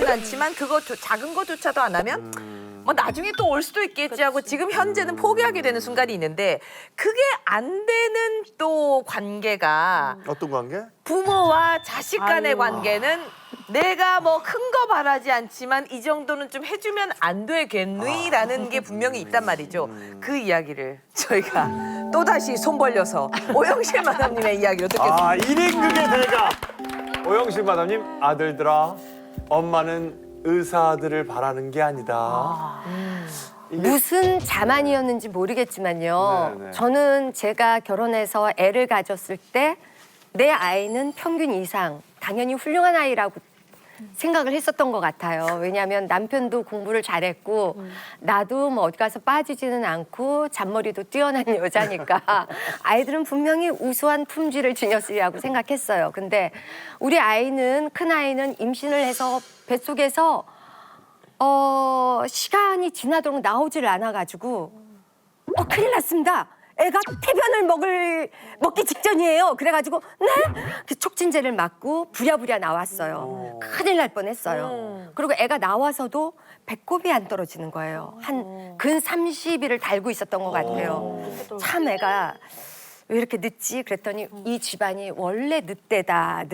바라지는 않지만 그거 작은 거조차도 안 하면 뭐 나중에 또 올 수도 있겠지 하고 지금 현재는 포기하게 되는 순간이 있는데 그게 안 되는 또 관계가 어떤 관계? 부모와 자식 간의 관계는 내가 뭐 큰 거 바라지 않지만 이 정도는 좀 해주면 안 되겠느라는 게 분명히 있단 말이죠. 그 이야기를 저희가 또다시 손 벌려서 오영실 마담님의 이야기로 듣겠습니다. 아, 1인극의 대가. 오영실 마담님, 아들들아, 엄마는 의사들을 바라는 게 아니다. 무슨 자만이었는지 모르겠지만요. 네네. 저는 제가 결혼해서 애를 가졌을 때 내 아이는 평균 이상 당연히 훌륭한 아이라고 생각을 했었던 것 같아요. 왜냐하면 남편도 공부를 잘했고 나도 뭐 어디 가서 빠지지는 않고 잔머리도 뛰어난 여자니까 아이들은 분명히 우수한 품질을 지녔으리라고 생각했어요. 근데 우리 아이는 큰 아이는 임신을 해서 뱃속에서 시간이 지나도록 나오지를 않아가지고 큰일 났습니다. 애가 태변을 먹기 직전이에요. 그래가지고 네? 그 촉진제를 맞고 부랴부랴 나왔어요. 큰일 날 뻔했어요. 그리고 애가 나와서도 배꼽이 안 떨어지는 거예요. 한 근 30일을 달고 있었던 것 같아요. 참 애가 왜 이렇게 늦지? 그랬더니 이 집안이 원래 늦대다.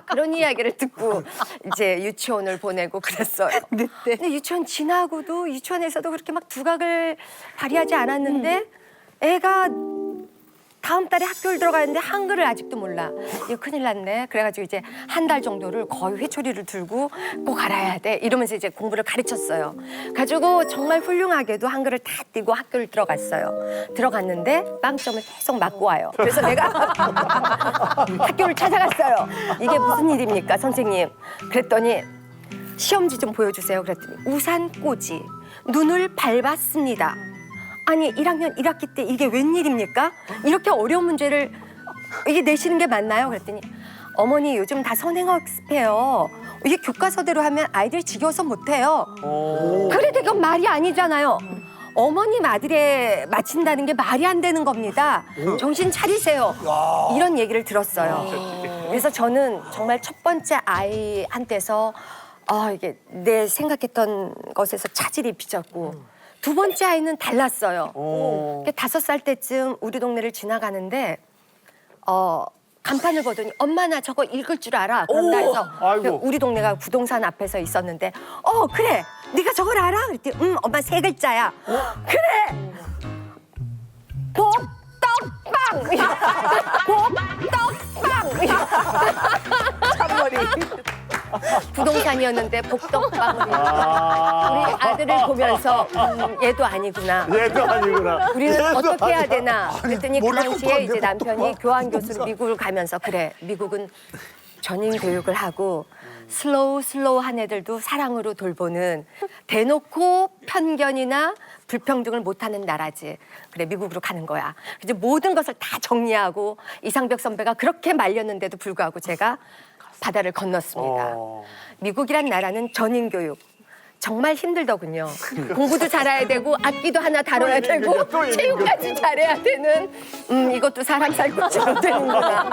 그런 이야기를 듣고 이제 유치원을 보내고 그랬어요. 늦대. 근데 유치원 지나고도 유치원에서도 그렇게 막 두각을 발휘하지 않았는데 애가 다음 달에 학교를 들어가는데 한글을 아직도 몰라. 이거 큰일 났네. 그래가지고 이제 한 달 정도를 거의 회초리를 들고 꼭 알아야 돼. 이러면서 이제 공부를 가르쳤어요. 가지고 정말 훌륭하게도 한글을 다 띄고 학교를 들어갔어요. 들어갔는데 빵점을 계속 맞고 와요. 그래서 내가 학교를 찾아갔어요. 이게 무슨 일입니까, 선생님? 그랬더니 시험지 좀 보여주세요. 그랬더니 우산꽂이, 눈을 밟았습니다. 아니 1학년 1학기 때 이게 웬일입니까? 이렇게 어려운 문제를 이게 내시는 게 맞나요? 그랬더니 어머니 요즘 다 선행학습해요. 이게 교과서대로 하면 아이들이 지겨워서 못해요. 그래도 이건 말이 아니잖아요. 어머님 아들에 맞힌다는 게 말이 안 되는 겁니다. 정신 차리세요. 이런 얘기를 들었어요. 그래서 저는 정말 첫 번째 아이한테서 이게 내 생각했던 것에서 차질이 빚었고 두 번째 아이는 달랐어요. 5살 때쯤 우리 동네를 지나가는데 간판을 보더니 엄마 나 저거 읽을 줄 알아. 그런다 해서 우리 동네가 부동산 앞에서 있었는데 그래 네가 저걸 알아? 그랬더니 엄마 3글자야. 그래 복덕빵 복덕빵 참머리. 부동산이었는데 복덕빵을 우리 아들을 보면서 얘도 아니구나. 얘도 아니구나. 우리는 얘도 어떻게 해야 아니구나. 되나 그랬더니 그 몰라, 당시에 똑똑한데, 이제 남편이 똑똑한. 교환 교수로 미국을 가면서 그래 미국은 전인 교육을 하고 슬로우한 애들도 사랑으로 돌보는 대놓고 편견이나 불평등을 못하는 나라지. 그래 미국으로 가는 거야. 이제 모든 것을 다 정리하고 이상벽 선배가 그렇게 말렸는데도 불구하고 제가 바다를 건넜습니다. 미국이란 나라는 전인 교육. 정말 힘들더군요. 공부도 잘해야 되고 악기도 하나 다뤄야 되고 체육까지 잘해야 되는 이것도 사람 살고 못되는구나.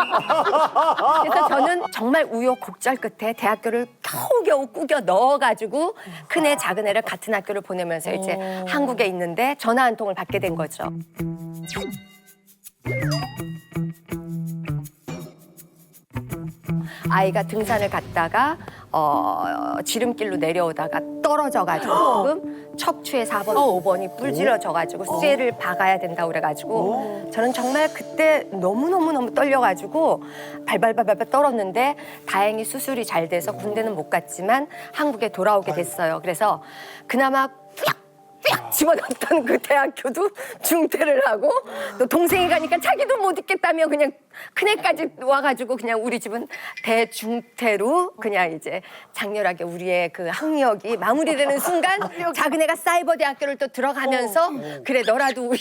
그래서 저는 정말 우여곡절 끝에 대학교를 겨우겨우 꾸겨 넣어가지고 큰애 작은애를 같은 학교를 보내면서 이제 한국에 있는데 전화 한 통을 받게 된 거죠. 아이가 등산을 갔다가 지름길로 내려오다가 떨어져가지고 조금 척추에 4번, 5번이 뿔질러져가지고 쇠를 박아야 된다고 그래가지고 저는 정말 그때 너무너무 떨려가지고 발발발발 떨었는데 다행히 수술이 잘 돼서 군대는 못 갔지만 한국에 돌아오게 됐어요. 그래서 그나마 빽 집어넣었던 그 대학교도 중퇴를 하고 또 동생이 가니까 자기도 못 있겠다며 그냥 큰애까지 와가지고 그냥 우리 집은 대중퇴로 그냥 이제 장렬하게 우리의 그 학력이 마무리되는 순간 작은애가 사이버 대학교를 또 들어가면서 그래 너라도 우리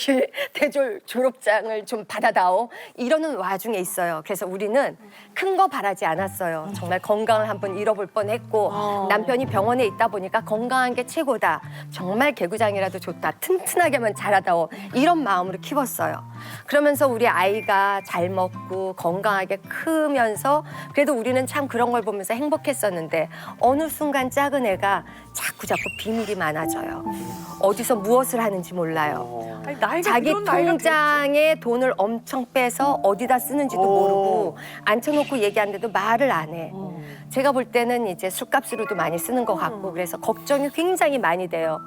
대졸 졸업장을 좀 받아다오 이러는 와중에 있어요. 그래서 우리는 큰 거 바라지 않았어요. 정말 건강을 한번 잃어볼 뻔했고 남편이 병원에 있다 보니까 건강한 게 최고다. 정말 개구장이라도 좋다. 튼튼하게만 자라다오. 이런 마음으로 키웠어요. 그러면서 우리 아이가 잘 먹고 건강하게 크면서 그래도 우리는 참 그런 걸 보면서 행복했었는데 어느 순간 작은 애가 자꾸 비밀이 많아져요. 어디서 무엇을 하는지 몰라요. 아니, 나이가 자기 이런 나이가 통장에 돈을 엄청 빼서 어디다 쓰는지도 모르고 앉혀놓고 얘기하는데도 말을 안 해. 제가 볼 때는 이제 술값으로도 많이 쓰는 것 같고 그래서 걱정이 굉장히 많이 돼요.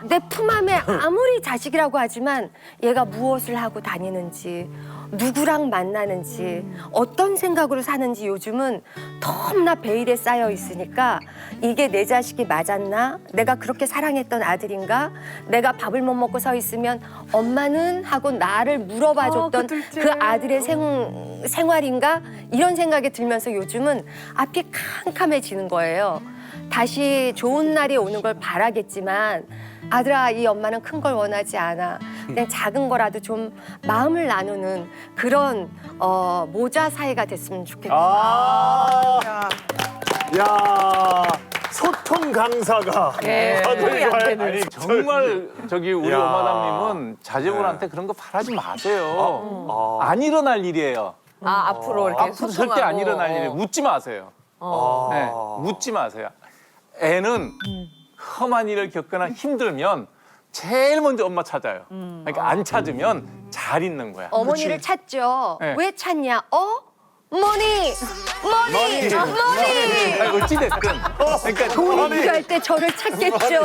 내 품안에 아무리 자식이라고 하지만 얘가 무엇을 하고 다니는지 누구랑 만나는지 어떤 생각으로 사는지 요즘은 너무나 베일에 쌓여 있으니까 이게 내 자식이 맞았나? 내가 그렇게 사랑했던 아들인가? 내가 밥을 못 먹고 서 있으면 엄마는? 하고 나를 물어봐줬던 그 아들의 생활인가? 이런 생각이 들면서 요즘은 앞이 캄캄해지는 거예요. 다시 좋은 날이 오는 걸 바라겠지만 아들아, 이 엄마는 큰 걸 원하지 않아. 그냥 작은 거라도 좀 마음을 나누는 그런 모자 사이가 됐으면 좋겠다. 야, 소통 강사가 아들과의 아니 정말 저기 우리 야. 오마담님은 자제분한테 그런 거 바라지 마세요. 안 일어날 일이에요. 앞으로 이렇게 앞으로 절대 안 일어날 일이에요. 묻지 마세요. 네, 묻지 마세요. 애는 험한 일을 겪거나 힘들면 제일 먼저 엄마 찾아요. 그러니까 안 찾으면 잘 있는 거야. 어머니를 찾죠. 네. 왜 찾냐? 머니! 아니, 어찌됐든. 그러니까 돈이 필요할 때 저를 찾겠죠.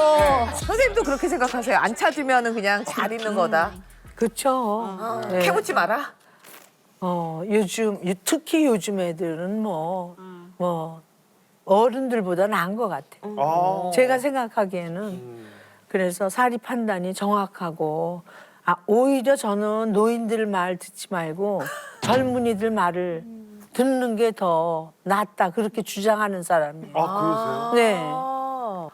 선생님도 그렇게 생각하세요? 안 찾으면 그냥 잘 있는 거다. 그렇죠. 네. 캐묻지 마라. 특히 요즘 애들은 뭐 어른들보다 나은 것 같아요. 제가 생각하기에는 그래서 사리 판단이 정확하고 오히려 저는 노인들 말 듣지 말고 젊은이들 말을 듣는 게 더 낫다 그렇게 주장하는 사람이에요. 그러세요? 네.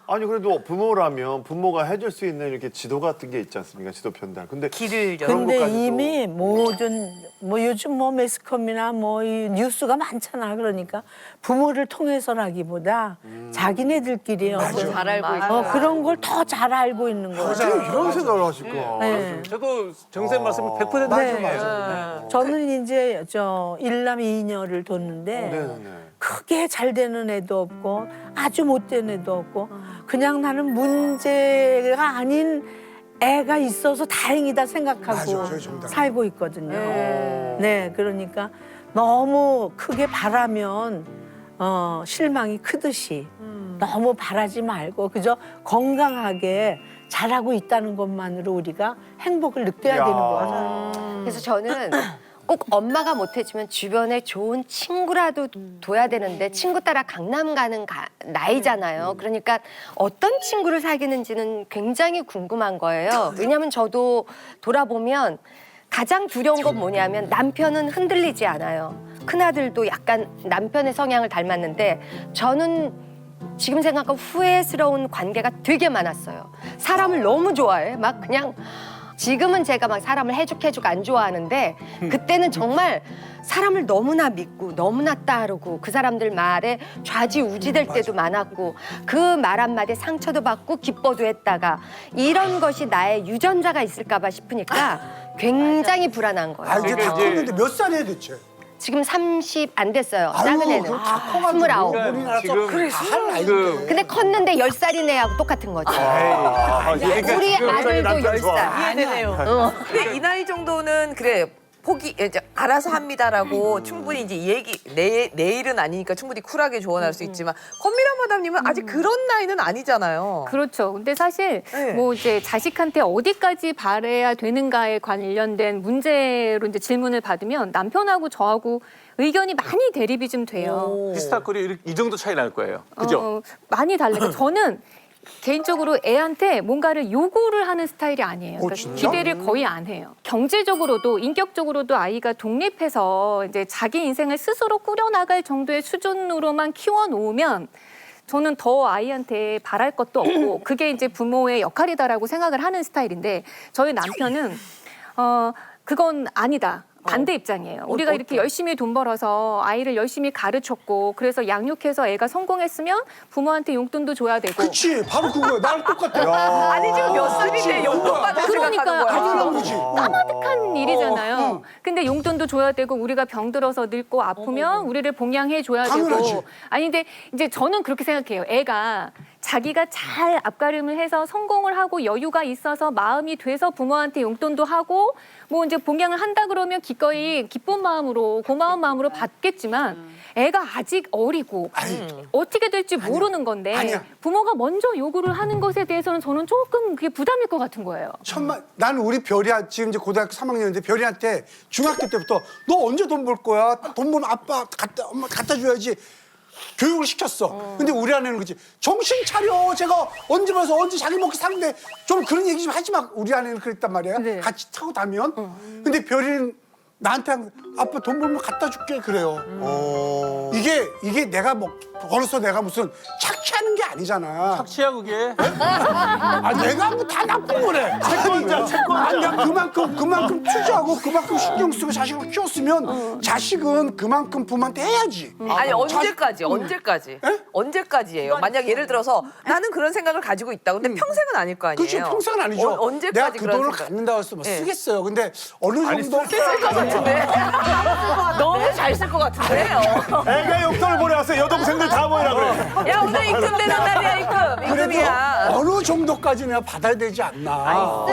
아니 그래도 부모라면 부모가 해줄 수 있는 이렇게 지도 같은 게 있지 않습니까? 지도 편달. 근데 길을 열어. 근데 것까지도. 이미 모든 요즘 매스컴이나 이 뉴스가 많잖아. 그러니까 부모를 통해서라기보다 자기네들끼리 잘 알고 있다. 그런 걸 더 잘 알고 있는 거죠. 이런 생각을 하실까? 네. 저도 정쌤 말씀이 100% 맞아요. 저는 이제 일남 이녀를 뒀는데 네네. 크게 잘 되는 애도 없고 아주 못 되는 애도 없고 그냥 나는 문제가 아닌 애가 있어서 다행이다 생각하고 살고 있거든요. 네, 그러니까 너무 크게 바라면 실망이 크듯이 너무 바라지 말고 그저 건강하게 잘하고 있다는 것만으로 우리가 행복을 느껴야 되는 거죠. 그래서 저는 꼭 엄마가 못해주면 주변에 좋은 친구라도 둬야 되는데 친구 따라 강남 가는 나이잖아요. 그러니까 어떤 친구를 사귀는지는 굉장히 궁금한 거예요. 왜냐하면 저도 돌아보면 가장 두려운 건 뭐냐면 남편은 흔들리지 않아요. 큰아들도 약간 남편의 성향을 닮았는데 저는 지금 생각하면 후회스러운 관계가 되게 많았어요. 사람을 너무 좋아해. 막 그냥 지금은 제가 막 사람을 해죽 안 좋아하는데 그때는 정말 사람을 너무나 믿고 너무나 따르고 그 사람들 말에 좌지우지될 때도 많았고 그 말 한마디에 상처도 받고 기뻐도 했다가 이런 것이 나의 유전자가 있을까 봐 싶으니까 굉장히 불안한 거예요. 이제 다 컸는데 몇 살이에요 대체? 지금 30 안 됐어요. 아유, 작은 애는. 그거 다 커가지고 29. 그러니까 우리나라 지금 할 나이. 근데 컸는데 10살인 애하고 똑같은 거죠. 그러니까 우리 지금 아들도 남편 좋아. 10살. 이해되네요. 근데 이 나이 정도는 그래. 이제 알아서 합니다라고 충분히 이제 내일은 아니니까 충분히 쿨하게 조언할 수 있지만 권미라 마담님은 아직 그런 나이는 아니잖아요. 그렇죠. 근데 사실 네. 뭐 이제 자식한테 어디까지 바래야 되는가에 관련된 문제로 이제 질문을 받으면 남편하고 저하고 의견이 많이 대립이 좀 돼요. 비슷할 거리 이 정도 차이 날 거예요. 그죠? 많이 달라요. 저는 개인적으로 애한테 뭔가를 요구를 하는 스타일이 아니에요. 그러니까 기대를 거의 안 해요. 경제적으로도 인격적으로도 아이가 독립해서 이제 자기 인생을 스스로 꾸려나갈 정도의 수준으로만 키워놓으면 저는 더 아이한테 바랄 것도 없고 그게 이제 부모의 역할이다라고 생각을 하는 스타일인데 저희 남편은 그건 아니다. 반대 입장이에요. 우리가 이렇게 열심히 돈 벌어서 아이를 열심히 가르쳤고 그래서 양육해서 애가 성공했으면 부모한테 용돈도 줘야 되고. 그치, 바로 그거야. 나랑 똑같아. 아니 지금 몇 살인데 용돈 받을 생각하는 그러니까요. 거야. 당연한 거지. 까마득한 일이잖아요. 근데 용돈도 줘야 되고 우리가 병들어서 늙고 아프면 우리를 봉양해 줘야 당연하지. 되고. 아니 근데 이제 저는 그렇게 생각해요. 애가 자기가 잘 앞가림을 해서 성공을 하고 여유가 있어서 마음이 돼서 부모한테 용돈도 하고 뭐 이제 봉양을 한다 그러면 기꺼이 기쁜 마음으로 고마운 마음으로 받겠지만 애가 아직 어리고 어떻게 될지 모르는 건데 아니야. 부모가 먼저 요구를 하는 것에 대해서는 저는 조금 그게 부담일 것 같은 거예요. 나는 우리 별이야 지금 이제 고등학교 3학년인데 별이한테 중학교 때부터 너 언제 돈 벌 거야? 돈 벌면 아빠 엄마 갖다 줘야지. 교육을 시켰어. 근데 우리 아내는 그지 정신 차려. 제가 언제 벌어서 언제 자기 먹기 사는데 좀 그런 얘기 좀 하지 마. 우리 아내는 그랬단 말이야. 네. 같이 타고 다면. 근데 별이는 나한테 아빠 돈 벌면 갖다 줄게 그래요. 이게 내가 뭐 벌어서 내가 무슨 착취하는 게 아니잖아. 착취야 그게. 아 내가 뭐 다 나쁜 거래. 채권자. 내가 그만큼 투자하고 그만큼 신경 쓰고 자식을 키웠으면 자식은 그만큼 부모한테 해야지. 아니 언제까지? 에? 언제까지예요? 만약 예를 들어서 나는 그런 생각을 가지고 있다. 근데 평생은 아닐 거 아니에요. 그렇죠. 평생은 아니죠. 언제까지 내가 그 그런 돈을 생각? 갖는다고 해서 뭐 예. 쓰겠어요. 근데 어느 정도 쓸 것 같은데. 너무 잘 쓸 것 같은데요. 애가 용돈을 보내왔어요. 여동생들 다 모이라 그래. 야 오늘 입금 되는 날이야 입금. 그래도 입금이야. 어느 정도까지 내가 받아야 되지 않나.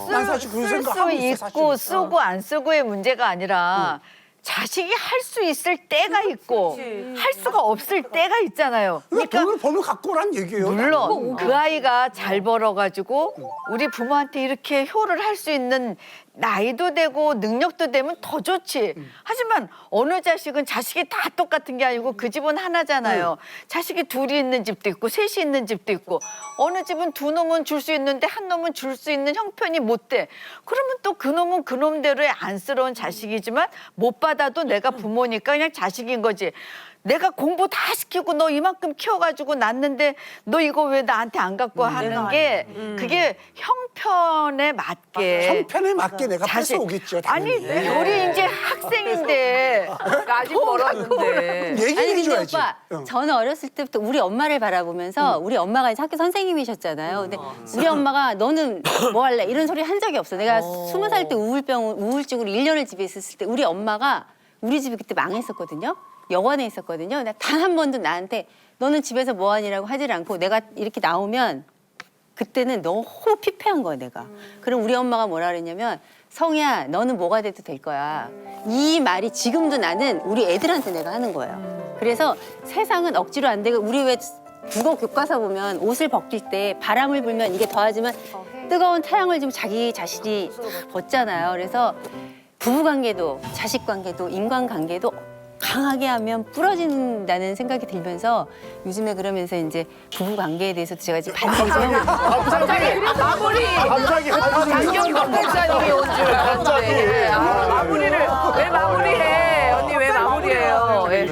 난 사실 그런 생각하고 있어. 있고 사실. 쓰고 안 쓰고의 문제가 아니라 자식이 할 수 있을 때가 있고 할 수가 없을 때가 있잖아요. 그러니까 돈을 벌면 갖고 오란 얘기예요. 물론 그 아이가 잘 벌어가지고 우리 부모한테 이렇게 효를 할 수 있는 나이도 되고 능력도 되면 더 좋지. 하지만 어느 자식은 자식이 다 똑같은 게 아니고 그 집은 하나잖아요. 자식이 둘이 있는 집도 있고 셋이 있는 집도 있고 어느 집은 두 놈은 줄 수 있는데 한 놈은 줄 수 있는 형편이 못 돼. 그러면 또 그 놈은 그 놈대로의 안쓰러운 자식이지만 못 받아도 내가 부모니까 그냥 자식인 거지. 내가 공부 다 시키고 너 이만큼 키워가지고 낳는데 너 이거 왜 나한테 안 갖고 하는 게 그게 형편에 맞게 형편에 맞게 내가 자식. 뺏어오겠죠. 아니 당연히. 우리 이제 학생인데 아직 멀었는데. 얘기를 아니 근데 해줘야지. 오빠 저는 어렸을 때부터 우리 엄마를 바라보면서 우리 엄마가 이제 학교 선생님이셨잖아요. 근데 우리 엄마가 너는 뭐 할래 이런 소리 한 적이 없어. 내가 20살 때 우울증으로 1년을 집에 있었을 때 우리 엄마가 우리 집이 그때 망했었거든요. 여관에 있었거든요. 단 한 번도 나한테 너는 집에서 뭐 하니라고 하질 않고 내가 이렇게 나오면 그때는 너무 피폐한 거야 내가. 그럼 우리 엄마가 뭐라 그랬냐면 성희야 너는 뭐가 돼도 될 거야. 이 말이 지금도 나는 우리 애들한테 내가 하는 거예요. 그래서 세상은 억지로 안 되고 우리 왜 국어 교과서 보면 옷을 벗길 때 바람을 불면 이게 더하지만 뜨거운 태양을 좀 자기 자신이 벗잖아요. 그래서 부부관계도 자식관계도 인간관계도 강하게 하면 부러진다는 생각이 들면서 요즘에 그러면서 이제 부부 관계에 대해서도 제가 지금 반성을 좀 하고 마무리. 갑자기 장경 건배사님이 온 줄 알았는데. 마무리를 왜 마무리해? 언니 왜 마무리해요? 예.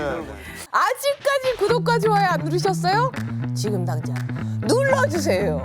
아직까지 구독과 좋아요 안 누르셨어요? 지금 당장 눌러주세요.